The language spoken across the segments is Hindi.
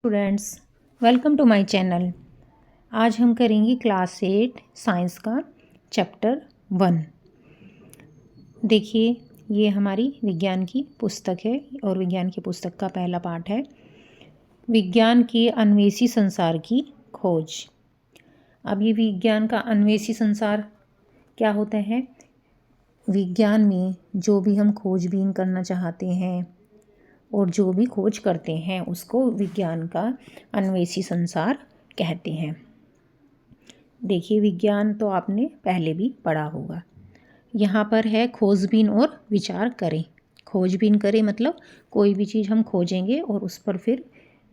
Students, welcome to my channel. आज हम करेंगे क्लास 8 साइंस का चैप्टर 1। देखिए, ये हमारी विज्ञान की पुस्तक है और विज्ञान की पुस्तक का पहला पाठ है विज्ञान के अन्वेषी संसार की खोज। अब ये विज्ञान का अन्वेषी संसार क्या होता है? विज्ञान में जो भी हम खोजबीन करना चाहते हैं और जो भी खोज करते हैं उसको विज्ञान का अन्वेषी संसार कहते हैं। देखिए, विज्ञान तो आपने पहले भी पढ़ा होगा। यहाँ पर है खोजबीन और विचार करें। खोजबीन करें मतलब कोई भी चीज़ हम खोजेंगे और उस पर फिर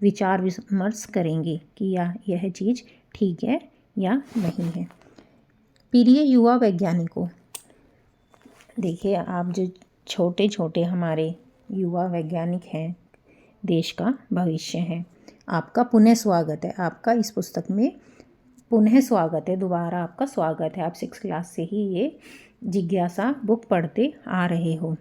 विचार विमर्श करेंगे कि यह चीज़ ठीक है या नहीं है। प्रिय युवा वैज्ञानिकों, देखिए, आप जो छोटे छोटे हमारे युवा वैज्ञानिक हैं, देश का भविष्य हैं, आपका पुनः स्वागत है। आपका इस पुस्तक में पुनः स्वागत है, दोबारा आपका स्वागत है। आप 6 क्लास से ही ये जिज्ञासा बुक पढ़ते आ रहे हो।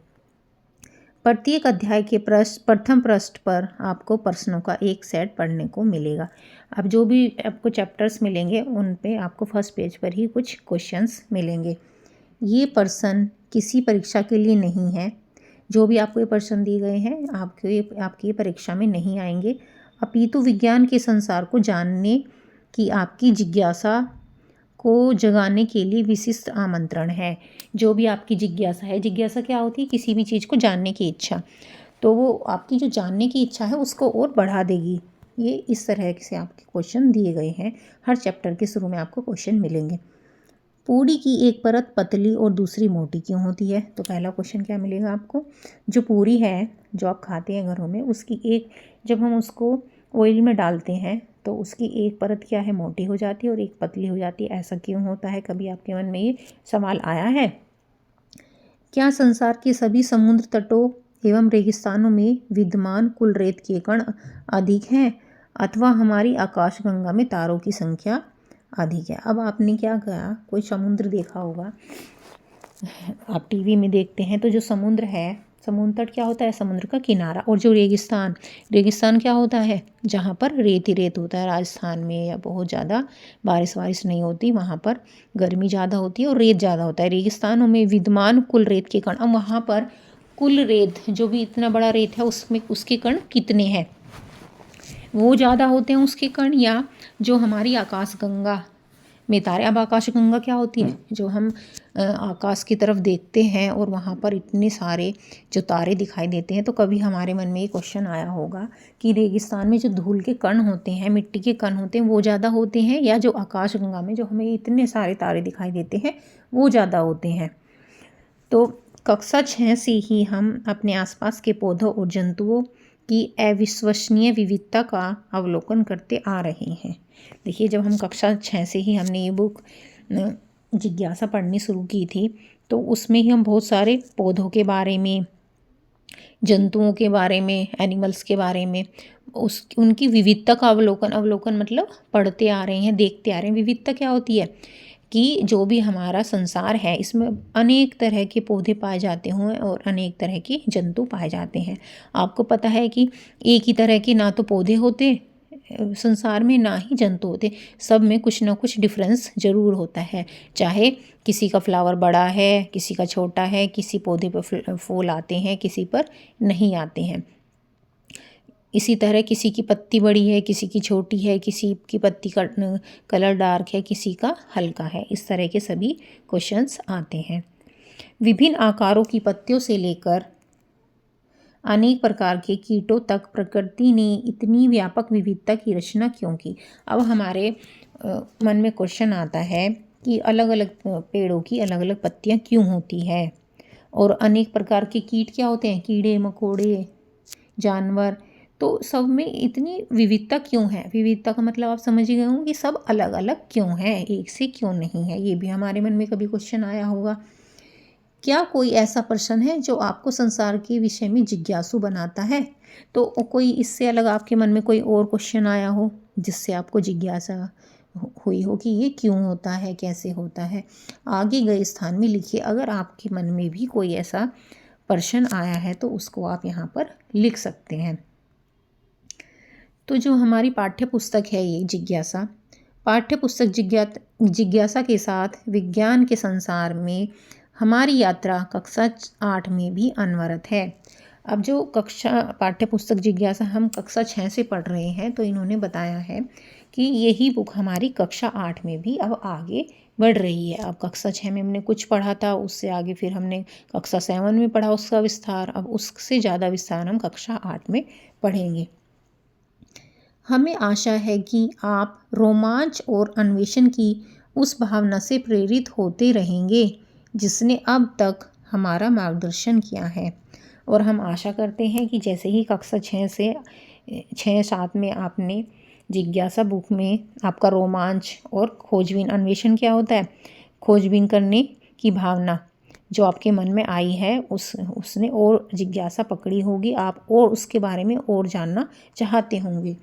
प्रत्येक अध्याय के प्रथम पृष्ठ पर आपको प्रश्नों का एक सेट पढ़ने को मिलेगा। अब जो भी आपको चैप्टर्स मिलेंगे उन पे आपको फर्स्ट पेज पर ही कुछ क्वेश्चंस मिलेंगे। ये प्रश्न किसी परीक्षा के लिए नहीं है। जो भी आपको ये प्रश्न दिए गए हैं आपकी परीक्षा में नहीं आएंगे, अपितु विज्ञान के संसार को जानने की आपकी जिज्ञासा को जगाने के लिए विशिष्ट आमंत्रण है। जो भी आपकी जिज्ञासा है, जिज्ञासा क्या होती है? किसी भी चीज़ को जानने की इच्छा। तो वो आपकी जो जानने की इच्छा है उसको और बढ़ा देगी। ये इस तरह से आपके क्वेश्चन दिए गए हैं। हर चैप्टर के शुरू में आपको क्वेश्चन मिलेंगे। पूरी की एक परत पतली और दूसरी मोटी क्यों होती है? तो पहला क्वेश्चन क्या मिलेगा आपको? जो पूरी है, जो आप खाते हैं घरों में, उसकी एक, जब हम उसको ऑयल में डालते हैं तो उसकी एक परत क्या है? मोटी हो जाती है और एक पतली हो जाती है। ऐसा क्यों होता है? कभी आपके मन में ये सवाल आया है? क्या संसार के सभी समुद्र तटों एवं रेगिस्तानों में विद्यमान कुल रेत के कण अधिक हैं अथवा हमारी आकाशगंगा में तारों की संख्या अधिक है? अब आपने क्या कहा, कोई समुद्र देखा होगा, आप टीवी में देखते हैं तो जो समुद्र है, समुद्र तट क्या होता है? समुद्र का किनारा। और जो रेगिस्तान, रेगिस्तान क्या होता है? जहाँ पर रेत ही रेत होता है। राजस्थान में या बहुत ज़्यादा बारिश नहीं होती, वहाँ पर गर्मी ज़्यादा होती है और रेत ज़्यादा होता है। रेगिस्तानों में विद्यमान कुल रेत के कण, अब वहाँ पर कुल रेत, जो भी इतना बड़ा रेत है उसमें उसके कण कितने हैं? वो ज़्यादा होते हैं उसके कण, या जो हमारी आकाशगंगा में तारे। अब आकाशगंगा क्या होती है? जो हम आकाश की तरफ देखते हैं और वहाँ पर इतने सारे जो तारे दिखाई देते हैं। तो कभी हमारे मन में ये क्वेश्चन आया होगा कि रेगिस्तान में जो धूल के कण होते हैं, मिट्टी के कण होते हैं, वो ज़्यादा होते हैं, या जो आकाशगंगा में जो हमें इतने सारे तारे दिखाई देते हैं वो ज़्यादा होते हैं? तो कक्षा 6 से ही हम अपने आसपास के पौधों और जंतुओं की अविश्वसनीय विविधता का अवलोकन करते आ रहे हैं। देखिए, जब हम कक्षा 6 से ही हमने ये बुक जिज्ञासा पढ़नी शुरू की थी तो उसमें ही हम बहुत सारे पौधों के बारे में, जंतुओं के बारे में, एनिमल्स के बारे में, उनकी विविधता का अवलोकन मतलब पढ़ते आ रहे हैं, देखते आ रहे हैं। विविधता क्या होती है? कि जो भी हमारा संसार है इसमें अनेक तरह के पौधे पाए जाते हैं और अनेक तरह के जंतु पाए जाते हैं। आपको पता है कि एक ही तरह के ना तो पौधे होते संसार में, ना ही जंतु होते। सब में कुछ ना कुछ डिफरेंस ज़रूर होता है। चाहे किसी का फ्लावर बड़ा है, किसी का छोटा है, किसी पौधे पर फूल आते हैं, किसी पर नहीं आते हैं। इसी तरह किसी की पत्ती बड़ी है, किसी की छोटी है, किसी की पत्ती का कलर डार्क है, किसी का हल्का है। इस तरह के सभी क्वेश्चंस आते हैं। विभिन्न आकारों की पत्तियों से लेकर अनेक प्रकार के कीटों तक प्रकृति ने इतनी व्यापक विविधता की रचना क्यों की? अब हमारे मन में क्वेश्चन आता है कि अलग अलग पेड़ों की अलग अलग पत्तियां क्यों होती है, और अनेक प्रकार के कीट क्या होते हैं? कीड़े मकोड़े, जानवर, तो सब में इतनी विविधता क्यों है? विविधता का मतलब आप समझ ही गए होंगे कि सब अलग अलग क्यों है, एक से क्यों नहीं है। ये भी हमारे मन में कभी क्वेश्चन आया होगा। क्या कोई ऐसा प्रश्न है जो आपको संसार के विषय में जिज्ञासु बनाता है? तो कोई इससे अलग आपके मन में कोई और क्वेश्चन आया हो जिससे आपको जिज्ञासा हुई हो कि ये क्यों होता है, कैसे होता है? आगे गए स्थान में लिखिए। अगर आपके मन में भी कोई ऐसा प्रश्न आया है तो उसको आप यहाँ पर लिख सकते हैं। तो जो हमारी पाठ्य पुस्तक है ये जिज्ञासा, पाठ्य पुस्तक जिज्ञासा के साथ विज्ञान के संसार में हमारी यात्रा कक्षा 8 में भी अनवरत है। अब जो पाठ्य पुस्तक जिज्ञासा हम कक्षा 6 से पढ़ रहे हैं, तो इन्होंने बताया है कि यही बुक हमारी कक्षा 8 में भी अब आगे बढ़ रही है। अब कक्षा 6 में हमने कुछ पढ़ा था, उससे आगे फिर हमने कक्षा 7 में पढ़ा उसका विस्तार, अब उससे ज़्यादा विस्तार हम कक्षा 8 में पढ़ेंगे। हमें आशा है कि आप रोमांच और अन्वेषण की उस भावना से प्रेरित होते रहेंगे जिसने अब तक हमारा मार्गदर्शन किया है, और हम आशा करते हैं कि जैसे ही कक्षा 6 से 6-7 में आपने जिज्ञासा बुक में आपका रोमांच और खोजबीन, अन्वेषण क्या होता है, खोजबीन करने की भावना जो आपके मन में आई है उसने और जिज्ञासा पकड़ी होगी, आप और उसके बारे में और जानना चाहते होंगे।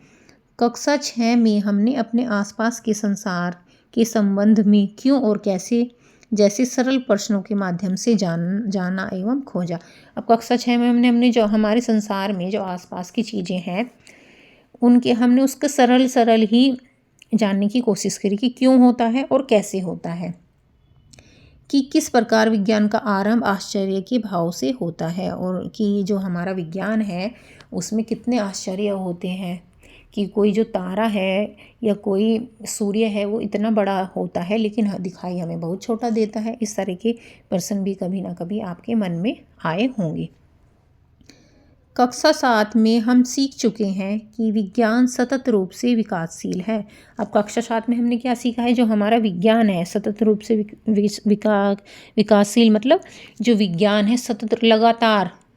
कक्षा 6 में हमने अपने आसपास के संसार के संबंध में क्यों और कैसे जैसे सरल प्रश्नों के माध्यम से जाना एवं खोजा। अब कक्षा 6 में हमने जो हमारे संसार में जो आसपास की चीज़ें हैं हमने उसका सरल ही जानने की कोशिश करी कि क्यों होता है और कैसे होता है, कि किस प्रकार विज्ञान का आरंभ आश्चर्य के भाव से होता है, और कि जो हमारा विज्ञान है उसमें कितने आश्चर्य होते हैं कि कोई जो तारा है या कोई सूर्य है वो इतना बड़ा होता है लेकिन दिखाई हमें बहुत छोटा देता है। इस तरह के प्रश्न भी कभी ना कभी आपके मन में आए होंगे। कक्षा 7 में हम सीख चुके हैं कि विज्ञान सतत रूप से विकासशील है। अब कक्षा 7 में हमने क्या सीखा है, जो हमारा विज्ञान है सतत रूप से विकासशील, मतलब जो विज्ञान है सतत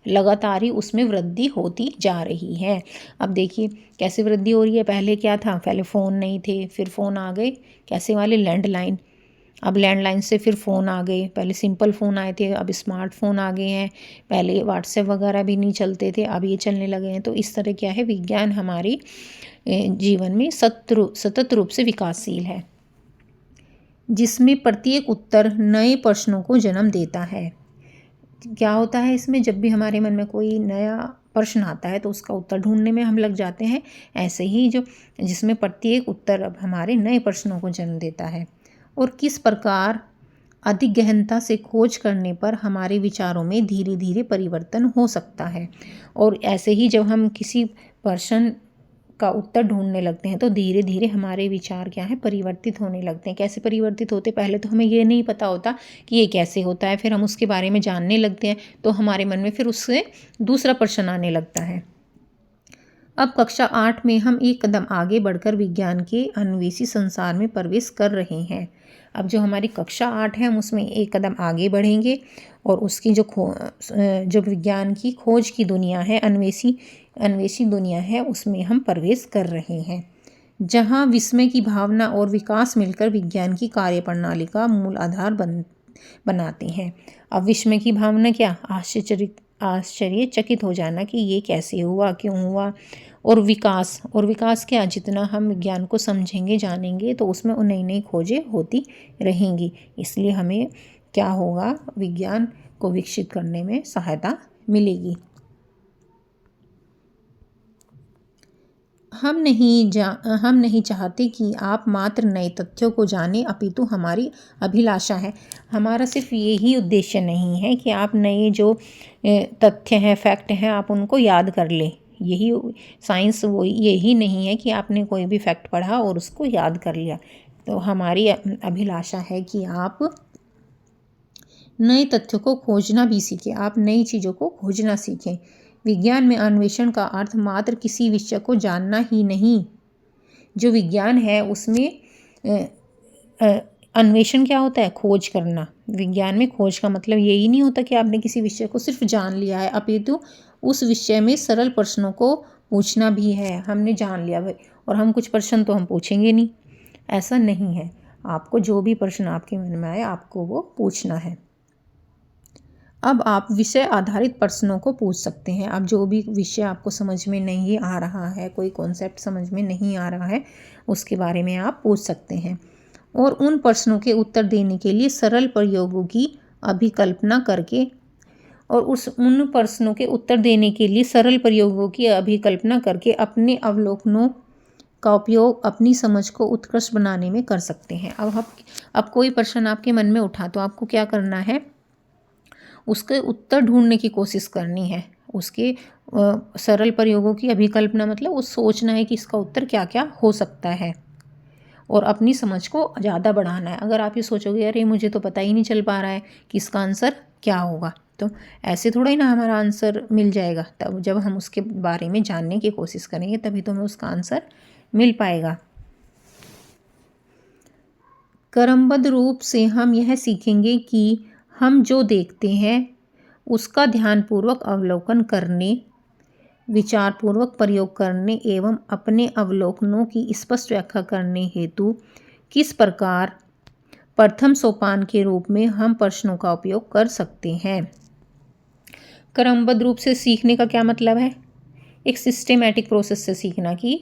लगातार ही उसमें वृद्धि होती जा रही है। अब देखिए कैसे वृद्धि हो रही है। पहले क्या था, पहले फ़ोन नहीं थे, फिर फ़ोन आ गए कैसे वाले, लैंडलाइन। अब लैंडलाइन से फिर फ़ोन आ गए, पहले सिंपल फ़ोन आए थे, अब स्मार्टफ़ोन आ गए हैं। पहले व्हाट्सएप वगैरह भी नहीं चलते थे, अब ये चलने लगे हैं। तो इस तरह क्या है, विज्ञान हमारे जीवन में सतत रूप से विकासशील है, जिसमें प्रत्येक उत्तर नए प्रश्नों को जन्म देता है। क्या होता है इसमें, जब भी हमारे मन में कोई नया प्रश्न आता है तो उसका उत्तर ढूंढने में हम लग जाते हैं। ऐसे ही जिसमें प्रत्येक उत्तर अब हमारे नए प्रश्नों को जन्म देता है, और किस प्रकार अधिक गहनता से खोज करने पर हमारे विचारों में धीरे धीरे परिवर्तन हो सकता है। और ऐसे ही जब हम किसी प्रश्न का उत्तर ढूंढने लगते हैं तो धीरे धीरे हमारे विचार क्या है, परिवर्तित होने लगते हैं। कैसे परिवर्तित होते, पहले तो हमें ये नहीं पता होता कि ये कैसे होता है, फिर हम उसके बारे में जानने लगते हैं तो हमारे मन में फिर उससे दूसरा प्रश्न आने लगता है। अब कक्षा 8 में हम एक कदम आगे बढ़कर विज्ञान के अन्वेषी संसार में प्रवेश कर रहे हैं। अब जो हमारी कक्षा 8 है हम उसमें एक कदम आगे बढ़ेंगे और उसकी जो विज्ञान की खोज की दुनिया है, अन्वेषी दुनिया है, उसमें हम प्रवेश कर रहे हैं, जहां विस्मय की भावना और विकास मिलकर विज्ञान की कार्यप्रणाली का मूल आधार बनाते हैं। अब विस्मय की भावना क्या, आश्चर्यचकित हो जाना कि ये कैसे हुआ, क्यों हुआ, और विकास क्या, जितना हम विज्ञान को समझेंगे जानेंगे तो उसमें नई नई खोजें होती रहेंगी। इसलिए हमें क्या होगा, विज्ञान को विकसित करने में सहायता मिलेगी। हम नहीं चाहते कि आप मात्र नए तथ्यों को जानें, अपितु हमारी अभिलाषा है, हमारा सिर्फ यही उद्देश्य नहीं है कि आप नए जो तथ्य हैं, फैक्ट हैं, आप उनको याद कर लें। यही साइंस यही नहीं है कि आपने कोई भी फैक्ट पढ़ा और उसको याद कर लिया। तो हमारी अभिलाषा है कि आप नए तथ्यों को खोजना भी सीखें, आप नई चीज़ों को खोजना सीखें। विज्ञान में अन्वेषण का अर्थ मात्र किसी विषय को जानना ही नहीं। जो विज्ञान है उसमें अन्वेषण क्या होता है, खोज करना। विज्ञान में खोज का मतलब यही नहीं होता कि आपने किसी विषय को सिर्फ जान लिया है, अपितु उस विषय में सरल प्रश्नों को पूछना भी है। हमने जान लिया भाई और हम कुछ प्रश्न तो हम पूछेंगे नहीं, ऐसा नहीं है। आपको जो भी प्रश्न आपके मन में आए आपको वो पूछना है। अब आप विषय आधारित प्रश्नों को पूछ सकते हैं। अब जो भी विषय आपको समझ में नहीं आ रहा है, कोई कॉन्सेप्ट समझ में नहीं आ रहा है, उसके बारे में आप पूछ सकते हैं, और उन प्रश्नों के उत्तर देने के लिए सरल प्रयोगों की अभिकल्पना करके और उन प्रश्नों के उत्तर देने के लिए सरल प्रयोगों की अभिकल्पना करके अपने अवलोकनों का उपयोग अपनी समझ को उत्कृष्ट बनाने में कर सकते हैं। अब कोई प्रश्न आपके मन में उठा तो आपको क्या करना है, उसके उत्तर ढूंढने की कोशिश करनी है। उसके सरल प्रयोगों की अभिकल्पना मतलब वो सोचना है कि इसका उत्तर क्या क्या हो सकता है और अपनी समझ को ज़्यादा बढ़ाना है। अगर आप ये सोचोगे अरे मुझे तो पता ही नहीं चल पा रहा है कि इसका आंसर क्या होगा, तो ऐसे थोड़ा ही ना हमारा आंसर मिल जाएगा। तब जब हम उसके बारे में जानने की कोशिश करेंगे तभी तो हमें उसका आंसर मिल पाएगा। क्रमबद्ध रूप से हम यह सीखेंगे कि हम जो देखते हैं उसका ध्यानपूर्वक अवलोकन करने, विचारपूर्वक प्रयोग करने एवं अपने अवलोकनों की स्पष्ट व्याख्या करने हेतु किस प्रकार प्रथम सोपान के रूप में हम प्रश्नों का उपयोग कर सकते हैं। क्रमबद्ध रूप से सीखने का क्या मतलब है, एक सिस्टेमैटिक प्रोसेस से सीखना कि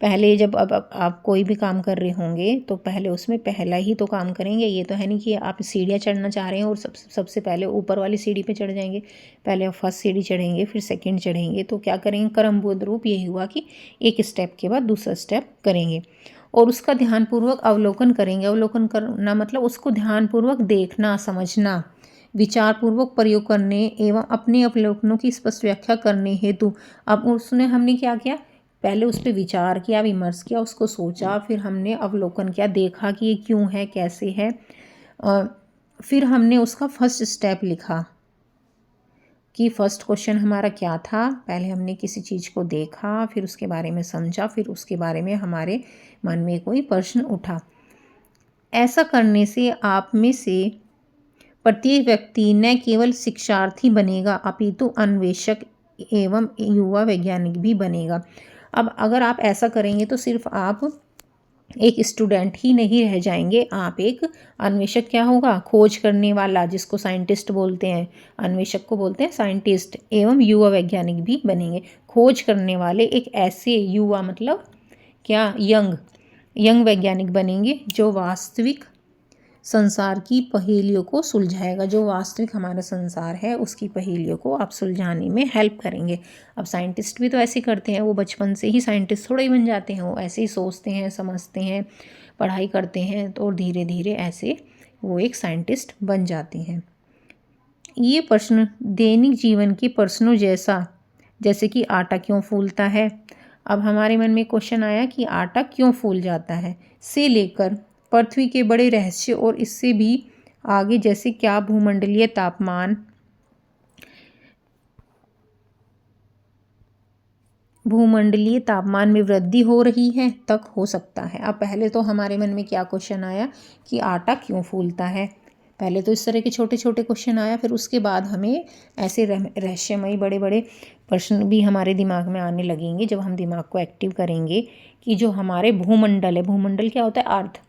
पहले जब अब आप कोई भी काम कर रहे होंगे तो पहले उसमें पहला ही तो काम करेंगे। ये तो है नहीं कि आप सीढ़ियाँ चढ़ना चाह रहे हैं और सबसे पहले ऊपर वाली सीढ़ी पे चढ़ जाएंगे। पहले आप फर्स्ट सीढ़ी चढ़ेंगे फिर सेकंड चढ़ेंगे, तो क्या करेंगे, क्रमबद्ध रूप यही हुआ कि एक स्टेप के बाद दूसरा स्टेप करेंगे और उसका ध्यानपूर्वक अवलोकन करेंगे। अवलोकन करना मतलब उसको ध्यानपूर्वक देखना, समझना, विचारपूर्वक प्रयोग करने एवं अपने अवलोकनों की स्पष्ट व्याख्या करने हेतु। अब उसने हमने क्या किया, पहले उस पर विचार किया, विमर्श किया, उसको सोचा, फिर हमने अवलोकन किया, देखा कि ये क्यों है, कैसे है, फिर हमने उसका फर्स्ट स्टेप लिखा कि फर्स्ट क्वेश्चन हमारा क्या था। पहले हमने किसी चीज़ को देखा, फिर उसके बारे में समझा, फिर उसके बारे में हमारे मन में कोई प्रश्न उठा। ऐसा करने से आप में से प्रत्येक व्यक्ति न केवल शिक्षार्थी बनेगा अपितु अन्वेषक एवं युवा वैज्ञानिक भी बनेगा। अब अगर आप ऐसा करेंगे तो सिर्फ आप एक स्टूडेंट ही नहीं रह जाएंगे, आप एक अन्वेषक क्या होगा, खोज करने वाला, जिसको साइंटिस्ट बोलते हैं, अन्वेषक को बोलते हैं साइंटिस्ट, एवं युवा वैज्ञानिक भी बनेंगे। खोज करने वाले एक ऐसे युवा मतलब क्या, यंग वैज्ञानिक बनेंगे जो वास्तविक संसार की पहेलियों को सुलझाएगा। जो वास्तविक हमारा संसार है उसकी पहेलियों को आप सुलझाने में हेल्प करेंगे। अब साइंटिस्ट भी तो ऐसे करते हैं, वो बचपन से ही साइंटिस्ट थोड़ा ही बन जाते हैं, वो ऐसे ही सोचते हैं, समझते हैं, पढ़ाई करते हैं, तो धीरे धीरे ऐसे वो एक साइंटिस्ट बन जाते हैं। ये प्रश्न दैनिक जीवन के प्रश्नों जैसे कि आटा क्यों फूलता है, अब हमारे मन में क्वेश्चन आया कि आटा क्यों फूल जाता है, से लेकर पृथ्वी के बड़े रहस्य और इससे भी आगे जैसे क्या भूमंडलीय तापमान में वृद्धि हो रही है तक हो सकता है। अब पहले तो हमारे मन में क्या क्वेश्चन आया कि आटा क्यों फूलता है, पहले तो इस तरह के छोटे छोटे क्वेश्चन आया, फिर उसके बाद हमें ऐसे रहस्यमयी बड़े बड़े प्रश्न भी हमारे दिमाग में आने लगेंगे जब हम दिमाग को एक्टिव करेंगे कि जो हमारे भूमंडल है, भूमंडल क्या होता है, अर्थ,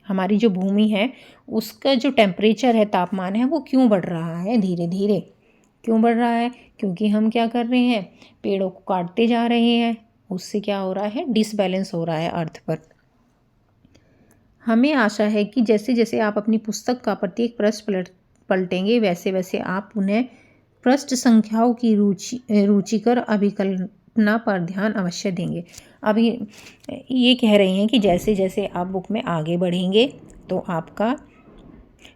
हमारी जो भूमि है उसका जो टेम्परेचर है, तापमान है, वो क्यों बढ़ रहा है, धीरे धीरे क्यों बढ़ रहा है, क्योंकि हम क्या कर रहे हैं, पेड़ों को काटते जा रहे हैं, उससे क्या हो रहा है, डिसबैलेंस हो रहा है अर्थ पर। हमें आशा है कि जैसे जैसे आप अपनी पुस्तक का प्रत्येक पृष्ठ पलटेंगे वैसे वैसे आप उन्हें पृष्ठ संख्याओं की रुचिकर अभिकल्पना पर ध्यान अवश्य देंगे। अभी ये कह रही हैं कि जैसे जैसे आप बुक में आगे बढ़ेंगे तो आपका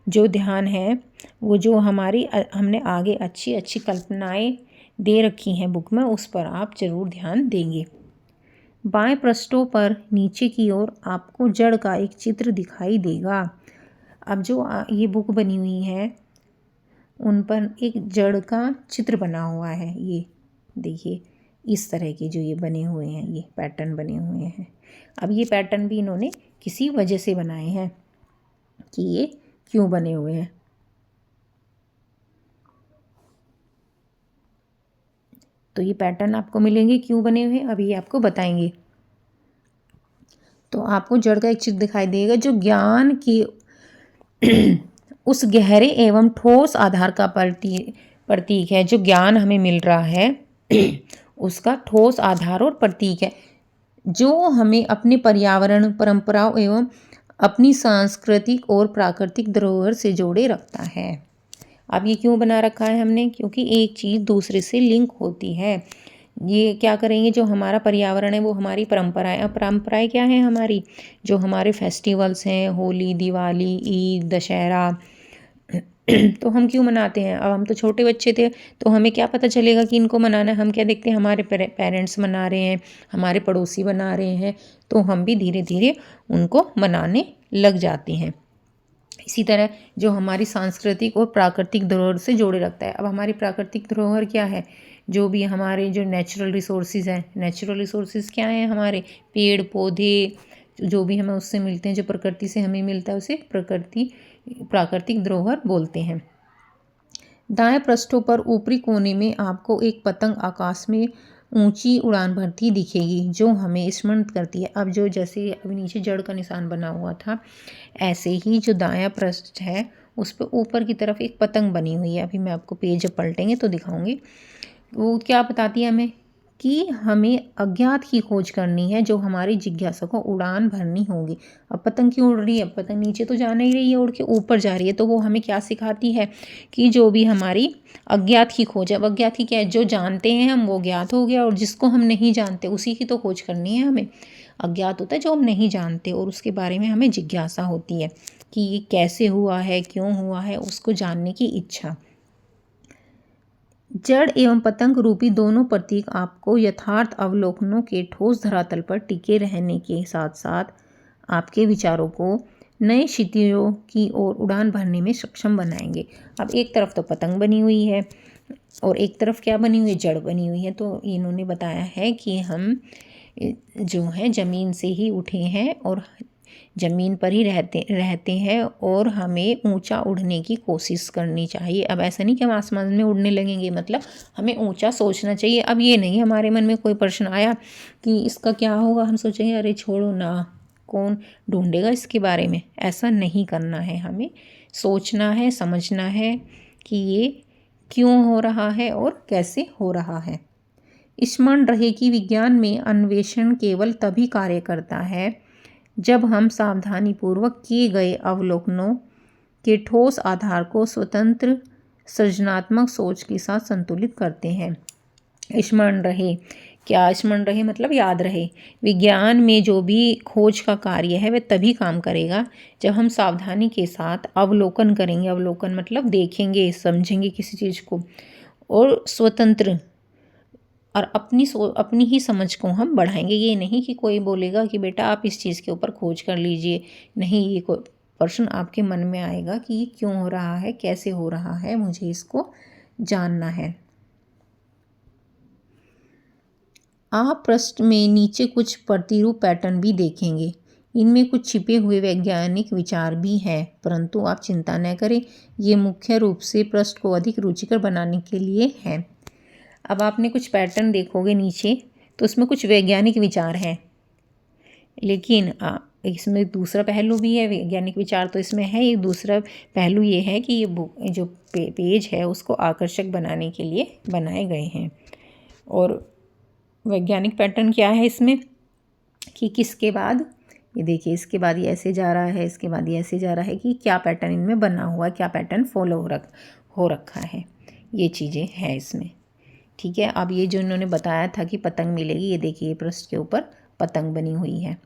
जो ध्यान है वो जो हमने आगे अच्छी अच्छी कल्पनाएं दे रखी हैं बुक में, उस पर आप ज़रूर ध्यान देंगे। बाएं पृष्ठों पर नीचे की ओर आपको जड़ का एक चित्र दिखाई देगा। अब जो ये बुक बनी हुई है उन पर एक जड़ का चित्र बना हुआ है, ये देखिए इस तरह के जो ये बने हुए हैं, ये पैटर्न बने हुए हैं। अब ये पैटर्न भी इन्होंने किसी वजह से बनाए हैं कि ये क्यों बने हुए हैं। तो ये पैटर्न आपको मिलेंगे क्यों बने हुए हैं, अभी आपको बताएंगे। तो आपको जड़ का एक चित्र दिखाई देगा जो ज्ञान की उस गहरे एवं ठोस आधार का प्रतीक है। जो ज्ञान हमें मिल रहा है उसका ठोस आधार और प्रतीक है, जो हमें अपने पर्यावरण, परंपराओं एवं अपनी सांस्कृतिक और प्राकृतिक धरोहर से जोड़े रखता है। अब ये क्यों बना रखा है हमने? क्योंकि एक चीज़ दूसरे से लिंक होती है। ये क्या करेंगे, जो हमारा पर्यावरण है वो हमारी परंपराएं। अब परंपराएं क्या है हमारी? जो हमारे फेस्टिवल्स हैं, होली, दिवाली, ईद, दशहरा। तो हम क्यों मनाते हैं? अब हम तो छोटे बच्चे थे तो हमें क्या पता चलेगा कि इनको मनाना है। हम क्या देखते हैं, हमारे पेरेंट्स मना रहे हैं, हमारे पड़ोसी मना रहे हैं, तो हम भी धीरे धीरे उनको मनाने लग जाते हैं। इसी तरह जो हमारी सांस्कृतिक और प्राकृतिक धरोहर से जोड़े रखता है। अब हमारी प्राकृतिक धरोहर क्या है? जो भी हमारे जो नेचुरल रिसोर्सेज हैं, नेचुरल रिसोर्सेज क्या हैं हमारे? पेड़ पौधे, जो भी हमें उससे मिलते हैं, जो प्रकृति से हमें मिलता है, उसे प्राकृतिक धरोहर बोलते हैं। दाएं पृष्ठों पर ऊपरी कोने में आपको एक पतंग आकाश में ऊंची उड़ान भरती दिखेगी, जो हमें स्मरण करती है। अब जो जैसे अभी नीचे जड़ का निशान बना हुआ था, ऐसे ही जो दायां पृष्ठ है उस पर ऊपर की तरफ एक पतंग बनी हुई है। अभी मैं आपको पेज जब पलटेंगे तो दिखाऊंगी। वो क्या बताती है हमें? कि हमें अज्ञात की खोज करनी है, जो हमारी जिज्ञासा को उड़ान भरनी होगी। अब पतंग क्यों उड़ रही है? पतंग नीचे तो जा नहीं रही है, उड़ के ऊपर जा रही है। तो वो हमें क्या सिखाती है? कि जो भी हमारी अज्ञात की खोज है। अब अज्ञात की क्या है? जो जानते हैं हम वो ज्ञात हो गया, और जिसको हम नहीं जानते उसी की तो खोज करनी है हमें। अज्ञात होता है जो हम नहीं जानते, और उसके बारे में हमें जिज्ञासा होती है कि ये कैसे हुआ है, क्यों हुआ है, उसको जानने की इच्छा। जड़ एवं पतंग रूपी दोनों प्रतीक आपको यथार्थ अवलोकनों के ठोस धरातल पर टिके रहने के साथ साथ आपके विचारों को नए क्षितिजों की ओर उड़ान भरने में सक्षम बनाएंगे। अब एक तरफ तो पतंग बनी हुई है और एक तरफ क्या बनी हुई है? जड़ बनी हुई है। तो इन्होंने बताया है कि हम जो है ज़मीन से ही उठे हैं और ज़मीन पर ही रहते हैं, और हमें ऊंचा उड़ने की कोशिश करनी चाहिए। अब ऐसा नहीं कि हम आसमान में उड़ने लगेंगे, मतलब हमें ऊंचा सोचना चाहिए। अब ये नहीं हमारे मन में कोई प्रश्न आया कि इसका क्या होगा, हम सोचेंगे अरे छोड़ो ना, कौन ढूंढेगा इसके बारे में। ऐसा नहीं करना है, हमें सोचना है, समझना है कि ये क्यों हो रहा है और कैसे हो रहा है। स्मरण रहे कि विज्ञान में अन्वेषण केवल तभी कार्य करता है जब हम सावधानीपूर्वक किए गए अवलोकनों के ठोस आधार को स्वतंत्र सृजनात्मक सोच के साथ संतुलित करते हैं। स्मरण रहे, क्या स्मरण रहे? मतलब याद रहे। विज्ञान में जो भी खोज का कार्य है वह तभी काम करेगा जब हम सावधानी के साथ अवलोकन करेंगे। अवलोकन मतलब देखेंगे, समझेंगे किसी चीज़ को, और स्वतंत्र और अपनी ही समझ को हम बढ़ाएंगे। ये नहीं कि कोई बोलेगा कि बेटा आप इस चीज़ के ऊपर खोज कर लीजिए। नहीं, ये कोई प्रश्न आपके मन में आएगा कि ये क्यों हो रहा है, कैसे हो रहा है, मुझे इसको जानना है। आप पृष्ठ में नीचे कुछ प्रतिरूप पैटर्न भी देखेंगे। इनमें कुछ छिपे हुए वैज्ञानिक विचार भी हैं, परंतु आप चिंता न करें, ये मुख्य रूप से पृष्ठ को अधिक रुचिकर बनाने के लिए है। अब आपने कुछ पैटर्न देखोगे नीचे, तो उसमें कुछ वैज्ञानिक विचार हैं, लेकिन इसमें दूसरा पहलू भी है। वैज्ञानिक विचार तो इसमें है, एक दूसरा पहलू ये है कि ये बुक जो पेज है उसको आकर्षक बनाने के लिए बनाए गए हैं। और वैज्ञानिक पैटर्न क्या है इसमें कि किसके बाद, ये देखिए, इसके बाद ये ऐसे जा रहा है, इसके बाद ये ऐसे जा रहा है, कि क्या पैटर्न इनमें बना हुआ, क्या पैटर्न फॉलो हो रखा है, ये चीज़ें हैं इसमें। ठीक है। अब ये जो इन्होंने बताया था कि पतंग मिलेगी, ये देखिए पृष्ठ के ऊपर पतंग बनी हुई है।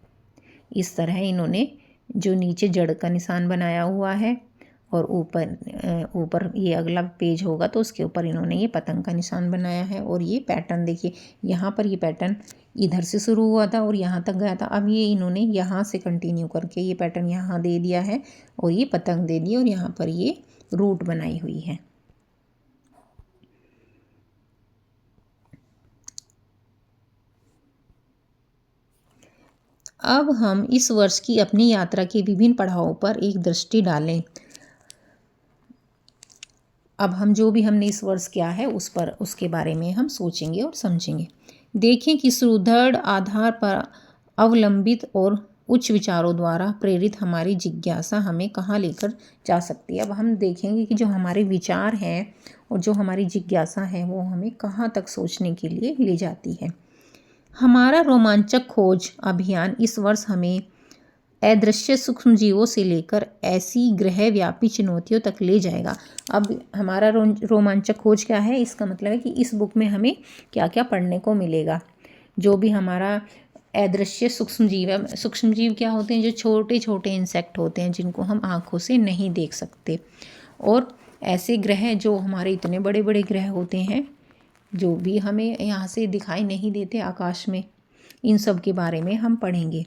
इस तरह इन्होंने जो नीचे जड़ का निशान बनाया हुआ है, और ऊपर ये अगला पेज होगा तो उसके ऊपर इन्होंने ये पतंग का निशान बनाया है। और ये पैटर्न देखिए, यहाँ पर ये पैटर्न इधर से शुरू हुआ था और यहाँ तक गया था। अब ये इन्होंने यहाँ से कंटिन्यू करके ये पैटर्न यहाँ दे दिया है, और ये पतंग दे दी, और यहाँ पर ये रूट बनाई हुई है। अब हम इस वर्ष की अपनी यात्रा के विभिन्न पड़ावों पर एक दृष्टि डालें। अब हम जो भी हमने इस वर्ष किया है उसके बारे में हम सोचेंगे और समझेंगे। देखें कि सुदृढ़ आधार पर अवलंबित और उच्च विचारों द्वारा प्रेरित हमारी जिज्ञासा हमें कहाँ लेकर जा सकती है। अब हम देखेंगे कि जो हमारे विचार हैं और जो हमारी जिज्ञासा है वो हमें कहाँ तक सोचने के लिए ले जाती है। हमारा रोमांचक खोज अभियान इस वर्ष हमें अदृश्य सूक्ष्म जीवों से लेकर ऐसी ग्रह व्यापी चुनौतियों तक ले जाएगा। अब हमारा रोमांचक खोज क्या है, इसका मतलब है कि इस बुक में हमें क्या क्या पढ़ने को मिलेगा। जो भी हमारा अदृश्य सूक्ष्म जीव है, सूक्ष्म जीव क्या होते हैं, जो छोटे छोटे इंसेक्ट होते हैं जिनको हम आँखों से नहीं देख सकते, और ऐसे ग्रह जो हमारे इतने बड़े बड़े ग्रह होते हैं जो भी हमें यहाँ से दिखाई नहीं देते आकाश में, इन सब के बारे में हम पढ़ेंगे,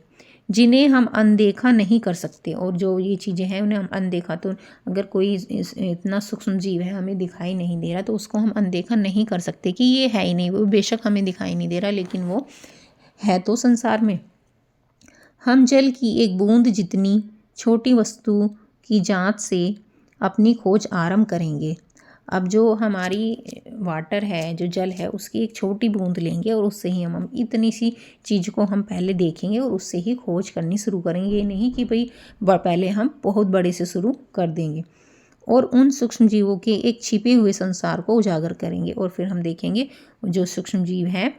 जिन्हें हम अनदेखा नहीं कर सकते। और जो ये चीज़ें हैं उन्हें हम अनदेखा, तो अगर कोई इतना सूक्ष्म जीव है हमें दिखाई नहीं दे रहा तो उसको हम अनदेखा नहीं कर सकते कि ये है ही नहीं, वो बेशक हमें दिखाई नहीं दे रहा लेकिन वो है तो संसार में। हम जल की एक बूंद जितनी छोटी वस्तु की जांच से अपनी खोज आरंभ करेंगे। अब जो हमारी वाटर है, जो जल है, उसकी एक छोटी बूंद लेंगे और उससे ही हम इतनी सी चीज़ को हम पहले देखेंगे और उससे ही खोज करनी शुरू करेंगे। ये नहीं कि भाई पहले हम बहुत बड़े से शुरू कर देंगे, और उन सूक्ष्म जीवों के एक छिपे हुए संसार को उजागर करेंगे। और फिर हम देखेंगे जो सूक्ष्म जीव हैं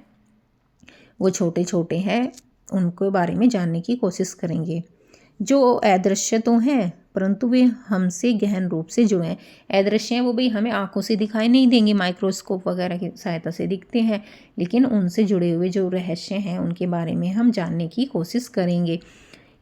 वो छोटे छोटे हैं, उनके बारे में जानने की कोशिश करेंगे, जो अदृश्य तो हैं परंतु वे हमसे गहन रूप से जुड़े हैं। अदृश्य हैं वो भाई हमें आंखों से दिखाई नहीं देंगे, माइक्रोस्कोप वगैरह की सहायता से दिखते हैं, लेकिन उनसे जुड़े हुए जो रहस्य हैं उनके बारे में हम जानने की कोशिश करेंगे।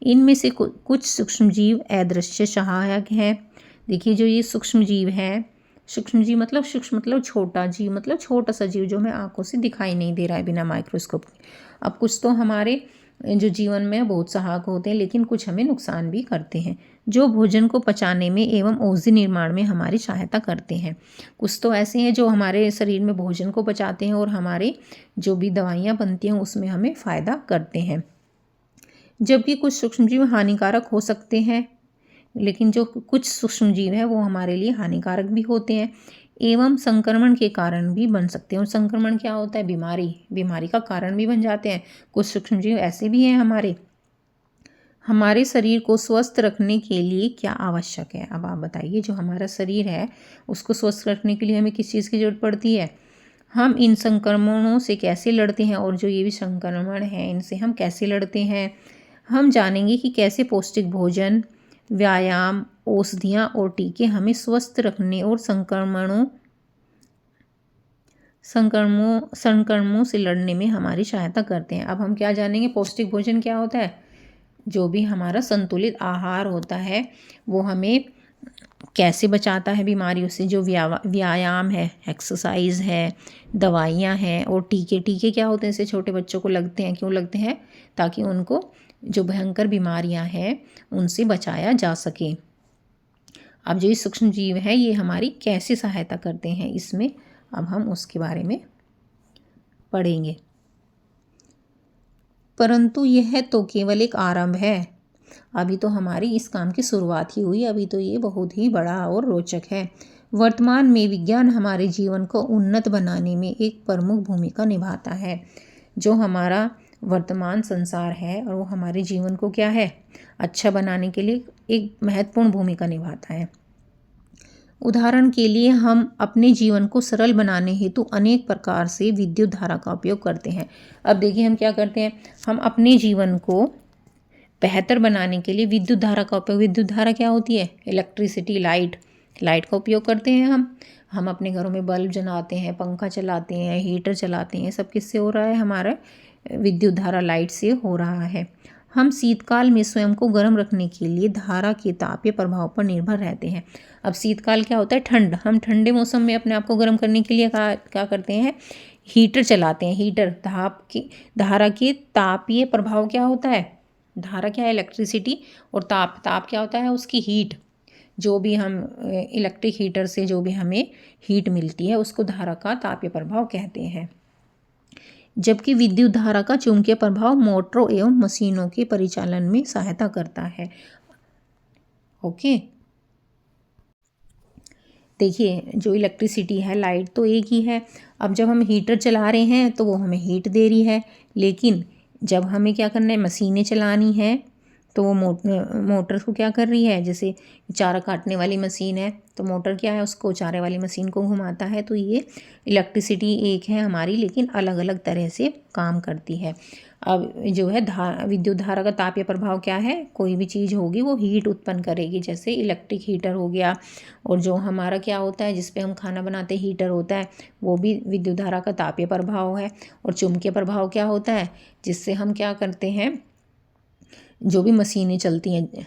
इनमें से कुछ सूक्ष्म जीव अदृश्य सहायक हैं। देखिए जो ये सूक्ष्म जीव है, सूक्ष्म जीव मतलब सूक्ष्म मतलब छोटा जीव, मतलब छोटा सा जीव जो हमें आंखों से दिखाई नहीं दे रहा है बिना माइक्रोस्कोप के। अब कुछ तो हमारे जो जीवन में बहुत सहायक होते हैं लेकिन कुछ हमें नुकसान भी करते हैं, जो भोजन को पचाने में एवं औषधि निर्माण में हमारी सहायता करते हैं। कुछ तो ऐसे हैं जो हमारे शरीर में भोजन को पचाते हैं और हमारे जो भी दवाइयाँ बनती हैं उसमें हमें फ़ायदा करते हैं। जबकि कुछ सूक्ष्म जीव हानिकारक हो सकते हैं, लेकिन जो कुछ सूक्ष्म जीव है वो हमारे लिए हानिकारक भी होते हैं एवं संक्रमण के कारण भी बन सकते हैं। और संक्रमण क्या होता है, बीमारी का कारण भी बन जाते हैं। कुछ सूक्ष्म जीव ऐसे भी हैं हमारे शरीर को स्वस्थ रखने के लिए क्या आवश्यक है। अब आप बताइए, जो हमारा शरीर है उसको स्वस्थ रखने के लिए हमें किस चीज़ की ज़रूरत पड़ती है, हम इन संक्रमणों से कैसे लड़ते हैं, और जो ये भी संक्रमण है इनसे हम कैसे लड़ते हैं। हम जानेंगे कि कैसे पौष्टिक भोजन, व्यायाम, औषधियाँ और टीके हमें स्वस्थ रखने और संक्रमणों से लड़ने में हमारी सहायता करते हैं। अब हम क्या जानेंगे, पौष्टिक भोजन क्या होता है, जो भी हमारा संतुलित आहार होता है वो हमें कैसे बचाता है बीमारियों से। जो व्यायाम है, एक्सरसाइज है, दवाइयाँ हैं, और टीके क्या होते हैं, इससे छोटे बच्चों को लगते हैं। क्यों लगते हैं, ताकि उनको जो भयंकर बीमारियां हैं उनसे बचाया जा सके। अब जो ये सूक्ष्म जीव है ये हमारी कैसे सहायता करते हैं, इसमें अब हम उसके बारे में पढ़ेंगे। परंतु यह तो केवल एक आरंभ है, अभी तो हमारी इस काम की शुरुआत ही हुई, अभी तो ये बहुत ही बड़ा और रोचक है। वर्तमान में विज्ञान हमारे जीवन को उन्नत बनाने में एक प्रमुख भूमिका निभाता है। जो हमारा वर्तमान संसार है और वो हमारे जीवन को क्या है, अच्छा बनाने के लिए एक महत्वपूर्ण भूमिका निभाता है। उदाहरण के लिए हम अपने जीवन को सरल बनाने हेतु अनेक प्रकार से विद्युत धारा का उपयोग करते हैं। अब देखिए हम क्या करते हैं, हम अपने जीवन को बेहतर बनाने के लिए विद्युत धारा का उपयोग, विद्युत धारा क्या होती है, इलेक्ट्रिसिटी, लाइट का उपयोग करते हैं। हम अपने घरों में बल्ब जलाते हैं, पंखा चलाते हैं, हीटर चलाते हैं, सब किससे हो रहा है, हमारा विद्युत धारा लाइट से हो रहा है। हम शीतकाल में स्वयं को गर्म रखने के लिए धारा के तापीय प्रभाव पर निर्भर रहते हैं। अब शीतकाल क्या होता है, ठंड, हम ठंडे मौसम में अपने आप को गर्म करने के लिए क्या करते हैं, हीटर चलाते हैं। हीटर धारा के तापीय प्रभाव क्या होता है, धारा क्या है, इलेक्ट्रिसिटी, और ताप क्या होता है, उसकी हीट। जो भी हम इलेक्ट्रिक हीटर से जो भी हमें हीट मिलती है उसको धारा का तापीय प्रभाव कहते हैं। जबकि विद्युत धारा का चुंबकीय प्रभाव मोटरों एवं मशीनों के परिचालन में सहायता करता है। ओके, देखिए जो इलेक्ट्रिसिटी है, लाइट तो एक ही है। अब जब हम हीटर चला रहे हैं तो वो हमें हीट दे रही है, लेकिन जब हमें क्या करना है, मशीनें चलानी है तो वो मोटर को क्या कर रही है, जैसे चारा काटने वाली मशीन है तो मोटर क्या है, उसको चारे वाली मशीन को घुमाता है। तो ये इलेक्ट्रिसिटी एक है हमारी, लेकिन अलग अलग तरह से काम करती है। अब जो है विद्युत धारा का तापीय प्रभाव क्या है, कोई भी चीज़ होगी वो हीट उत्पन्न करेगी, जैसे इलेक्ट्रिक हीटर हो गया, और जो हमारा क्या होता है जिस पे हम खाना बनाते हैं हीटर होता है, वो भी विद्युत धारा का तापीय प्रभाव है। और चुंबकीय प्रभाव क्या होता है, जिससे हम क्या करते हैं, जो भी मशीनें चलती हैं,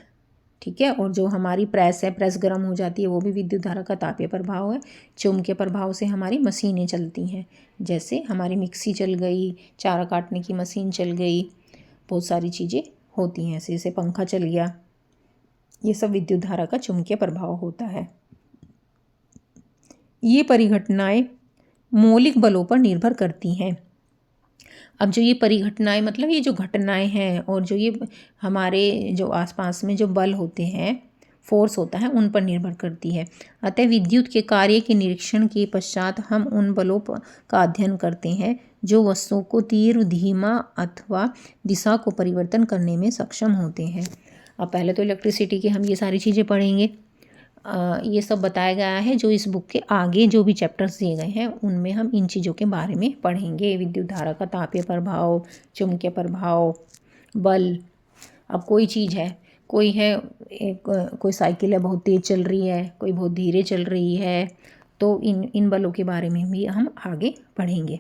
ठीक है, और जो हमारी प्रेस है, प्रेस गर्म हो जाती है, वो भी विद्युत धारा का तापीय प्रभाव है। चुंबकीय प्रभाव से हमारी मशीनें चलती हैं, जैसे हमारी मिक्सी चल गई, चारा काटने की मशीन चल गई, बहुत सारी चीज़ें होती हैं ऐसे, जैसे पंखा चल गया, ये सब विद्युत धारा का चुंबकीय प्रभाव होता है। ये परिघटनाएं मौलिक बलों पर निर्भर करती हैं। अब जो ये परिघटनाएं मतलब ये जो घटनाएं हैं और जो ये हमारे जो आसपास में जो बल होते हैं, फोर्स होता है, उन पर निर्भर करती है। अतः विद्युत के कार्य के निरीक्षण के पश्चात हम उन बलों का अध्ययन करते हैं जो वस्तुओं को तीव्र, धीमा अथवा दिशा को परिवर्तन करने में सक्षम होते हैं। अब पहले तो इलेक्ट्रिसिटी की हम ये सारी चीज़ें पढ़ेंगे। ये सब बताया गया है, जो इस बुक के आगे जो भी चैप्टर्स दिए गए हैं उनमें हम इन चीज़ों के बारे में पढ़ेंगे। विद्युत धारा का तापीय प्रभाव, चुंबकीय प्रभाव, बल। अब कोई चीज़ है, कोई है कोई साइकिल है बहुत तेज़ चल रही है, कोई बहुत धीरे चल रही है, तो इन बलों के बारे में भी हम आगे पढ़ेंगे।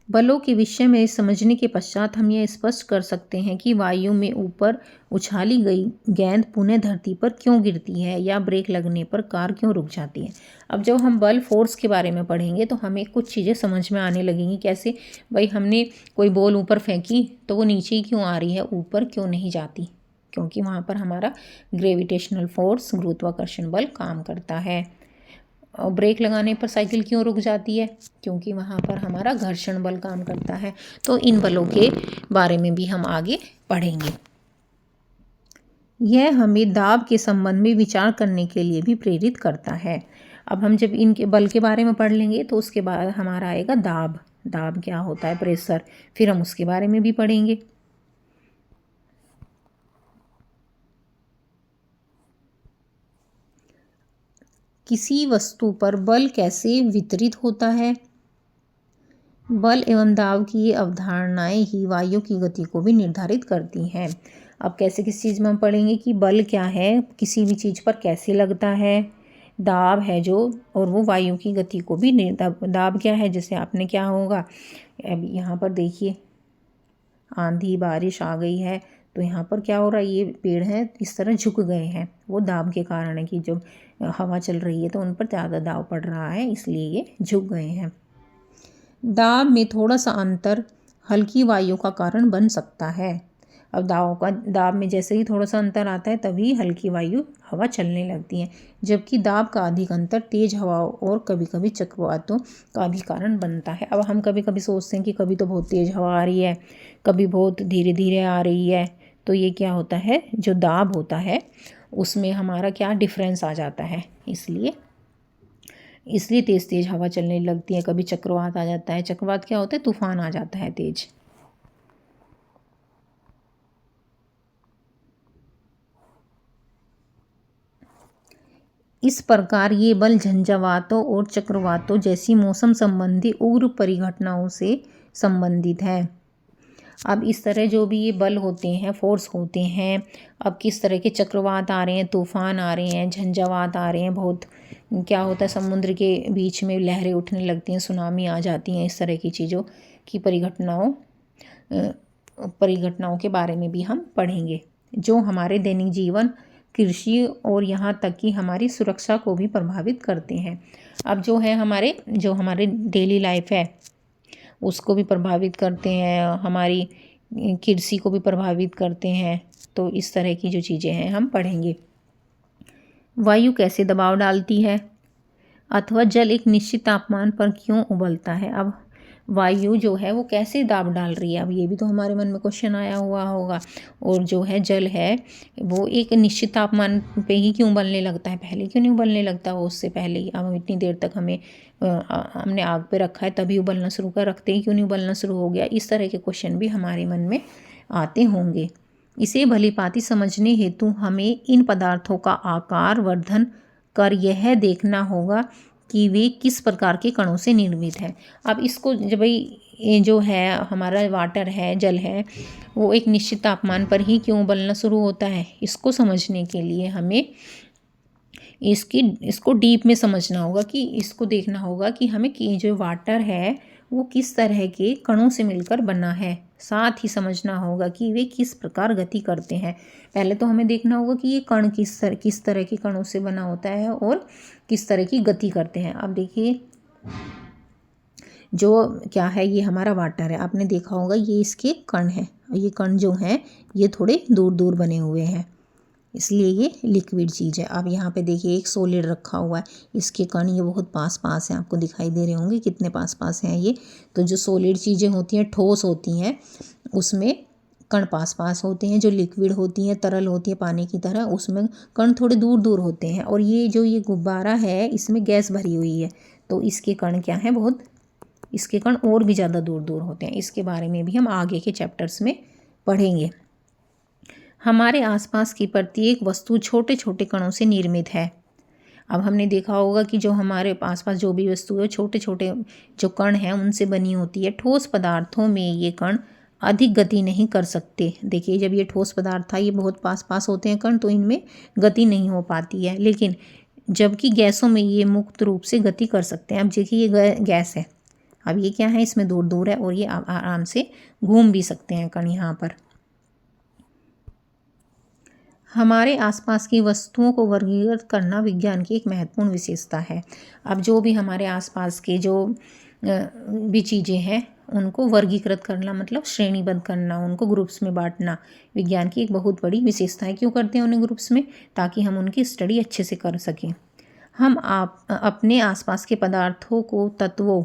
बलों के विषय में समझने के पश्चात हम यह स्पष्ट कर सकते हैं कि वायु में ऊपर उछाली गई गेंद पुनः धरती पर क्यों गिरती है या ब्रेक लगने पर कार क्यों रुक जाती है। अब जब हम बल फोर्स के बारे में पढ़ेंगे तो हमें कुछ चीज़ें समझ में आने लगेंगी। कैसे, भाई हमने कोई बॉल ऊपर फेंकी तो वो नीचे ही क्यों आ रही है, ऊपर क्यों नहीं जाती, क्योंकि वहाँ पर हमारा ग्रेविटेशनल फोर्स, गुरुत्वाकर्षण बल काम करता है। और ब्रेक लगाने पर साइकिल क्यों रुक जाती है, क्योंकि वहाँ पर हमारा घर्षण बल काम करता है। तो इन बलों के बारे में भी हम आगे पढ़ेंगे। यह हमें दाब के संबंध में विचार करने के लिए भी प्रेरित करता है। अब हम जब इनके बल के बारे में पढ़ लेंगे तो उसके बाद हमारा आएगा दाब। दाब क्या होता है, प्रेशर, फिर हम उसके बारे में भी पढ़ेंगे। किसी वस्तु पर बल कैसे वितरित होता है। बल एवं दाब की ये अवधारणाएं ही वायु की गति को भी निर्धारित करती हैं। अब कैसे किस चीज़ में हम पढ़ेंगे कि बल क्या है, किसी भी चीज़ पर कैसे लगता है, दाब है जो, और वो वायु की गति को भी दाब क्या है, जैसे आपने क्या होगा, अब यहाँ पर देखिए आंधी बारिश आ गई है तो यहाँ पर क्या हो रहा है, ये पेड़ हैं इस तरह झुक गए हैं, वो दाब के कारण है कि जब हवा चल रही है तो उन पर ज़्यादा दाब पड़ रहा है, इसलिए ये झुक गए हैं। दाब में थोड़ा सा अंतर हल्की वायु का कारण बन सकता है। अब दाब में जैसे ही थोड़ा सा अंतर आता है तभी हल्की वायु हवा चलने लगती है, जबकि दाब का अधिक अंतर तेज हवाओं और कभी कभी चक्रवातों का भी कारण बनता है। अब हम कभी कभी सोचते हैं कि कभी तो बहुत तेज हवा आ रही है, कभी बहुत धीरे धीरे आ रही है, तो ये क्या होता है, जो दाब होता है उसमें हमारा क्या डिफरेंस आ जाता है, इसलिए तेज़ तेज़ हवा चलने लगती है। कभी चक्रवात आ जाता है, चक्रवात क्या होता है, तूफान आ जाता है तेज। इस प्रकार ये बल झंझावातों और चक्रवातों जैसी मौसम संबंधी उग्र परिघटनाओं से संबंधित है। अब इस तरह जो भी ये बल होते हैं, फोर्स होते हैं, अब किस तरह के चक्रवात आ रहे हैं, तूफान आ रहे हैं, झंझावात आ रहे हैं, बहुत क्या होता है, समुद्र के बीच में लहरें उठने लगती हैं, सुनामी आ जाती हैं, इस तरह की चीज़ों की परिघटनाओं के बारे में भी हम पढ़ेंगे, जो हमारे दैनिक जीवन, कृषि और यहाँ तक कि हमारी सुरक्षा को भी प्रभावित करते हैं। अब जो हमारे डेली लाइफ है उसको भी प्रभावित करते हैं, हमारी कृषि को भी प्रभावित करते हैं। तो इस तरह की जो चीज़ें हैं हम पढ़ेंगे। वायु कैसे दबाव डालती है, अथवा जल एक निश्चित तापमान पर क्यों उबलता है। अब वायु जो है वो कैसे दाब डाल रही है, अब ये भी तो हमारे मन में क्वेश्चन आया हुआ होगा। और जो है जल है वो एक निश्चित तापमान पे ही क्यों उबलने लगता है, पहले क्यों नहीं उबलने लगता वो उससे पहले ही। अब इतनी देर तक हमने आग पे रखा है तभी उबलना शुरू कर, रखते ही क्यों नहीं उबलना शुरू हो गया। इस तरह के क्वेश्चन भी हमारे मन में आते होंगे। इसे भलीभांति समझने हेतु हमें इन पदार्थों का आकार वर्धन कर यह देखना होगा कि वे किस प्रकार के कणों से निर्मित है। अब इसको जब भाई ये जो है हमारा वाटर है, जल है, वो एक निश्चित तापमान पर ही क्यों उबलना शुरू होता है, इसको समझने के लिए हमें इसको डीप में समझना होगा कि इसको देखना होगा कि हमें कि जो वाटर है वो किस तरह के कणों से मिलकर बना है। साथ ही समझना होगा कि वे किस प्रकार गति करते हैं। पहले तो हमें देखना होगा कि ये कण किस तरह के कणों से बना होता है और किस तरह की गति करते हैं। अब देखिए जो क्या है, ये हमारा वाटर है। आपने देखा होगा ये इसके कण है। ये कण जो हैं ये थोड़े दूर दूर बने हुए हैं, इसलिए ये लिक्विड चीज़ है। अब यहाँ पे देखिए एक सॉलिड रखा हुआ है, इसके कण ये बहुत पास पास हैं, आपको दिखाई दे रहे होंगे कितने पास पास हैं ये। तो जो सॉलिड चीज़ें होती हैं, ठोस होती हैं, उसमें कण पास पास होते हैं। जो लिक्विड होती हैं, तरल होती है पानी की तरह, उसमें कण थोड़े दूर दूर होते हैं। और ये जो ये गुब्बारा है इसमें गैस भरी हुई है, तो इसके कण क्या हैं, बहुत इसके कण और भी ज़्यादा दूर दूर होते हैं। इसके बारे में भी हम आगे के चैप्टर्स में पढ़ेंगे। हमारे आसपास की प्रत्येक वस्तु छोटे छोटे कणों से निर्मित है। अब हमने देखा होगा कि जो हमारे आसपास जो भी वस्तु है छोटे छोटे जो कण हैं उनसे बनी होती है। ठोस पदार्थों में ये कण अधिक गति नहीं कर सकते। देखिए जब ये ठोस पदार्थ था, ये बहुत पास पास होते हैं कण, तो इनमें गति नहीं हो पाती है। लेकिन जबकि गैसों में ये मुक्त रूप से गति कर सकते हैं। अब देखिए ये गैस है, अब ये क्या है, इसमें दूर दूर है और ये आराम से घूम भी सकते हैं कण यहाँ पर। हमारे आसपास की वस्तुओं को वर्गीकृत करना विज्ञान की एक महत्वपूर्ण विशेषता है। अब जो भी हमारे आसपास के जो भी चीज़ें हैं उनको वर्गीकृत करना मतलब श्रेणीबद्ध करना, उनको ग्रुप्स में बांटना विज्ञान की एक बहुत बड़ी विशेषता है। क्यों करते हैं उन्हें ग्रुप्स में? ताकि हम उनकी स्टडी अच्छे से कर सकें। हम अपने आसपास के पदार्थों को तत्वों,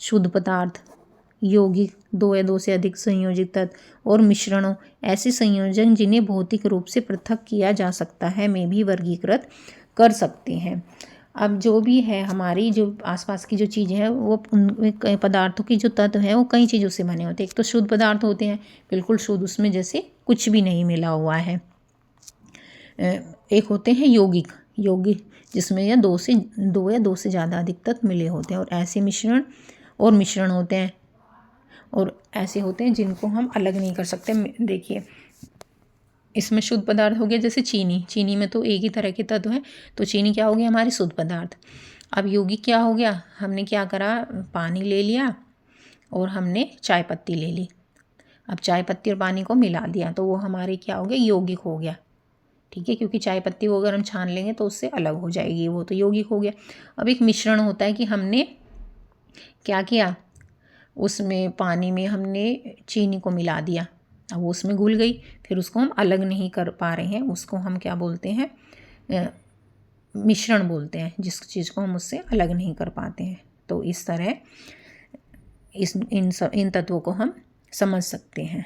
शुद्ध पदार्थ, यौगिक, दो या दो से अधिक संयोजित तत्व और मिश्रणों, ऐसे संयोजन जिन्हें भौतिक रूप से पृथक किया जा सकता है, में भी वर्गीकृत कर सकते हैं। अब जो भी है हमारी जो आसपास की जो चीज़ें हैं वो पदार्थों की जो तत्व हैं वो कई चीज़ों से बने होते हैं। एक तो शुद्ध पदार्थ होते हैं, बिल्कुल शुद्ध, उसमें जैसे कुछ भी नहीं मिला हुआ है। एक होते हैं यौगिक जिसमें दो या दो से ज़्यादा अधिक तत्व मिले होते हैं। और ऐसे मिश्रण होते हैं, और ऐसे होते हैं जिनको हम अलग नहीं कर सकते। देखिए इसमें शुद्ध पदार्थ हो गया जैसे चीनी में तो एक ही तरह के तत्व हैं, तो चीनी क्या हो गया, हमारी शुद्ध पदार्थ। अब यौगिक क्या हो गया, हमने क्या करा, पानी ले लिया और हमने चाय पत्ती ले ली। अब चाय पत्ती और पानी को मिला दिया तो वो हमारे क्या हो गया, यौगिक हो गया। ठीक है, क्योंकि चाय पत्ती को अगर हम छान लेंगे तो उससे अलग हो जाएगी, वो तो यौगिक हो गया। अब एक मिश्रण होता है कि हमने क्या किया, उसमें पानी में हमने चीनी को मिला दिया, अब वो उसमें घुल गई, फिर उसको हम अलग नहीं कर पा रहे हैं, उसको हम क्या बोलते हैं, मिश्रण बोलते हैं, जिस चीज़ को हम उससे अलग नहीं कर पाते हैं। तो इस तरह इन तत्वों को हम समझ सकते हैं।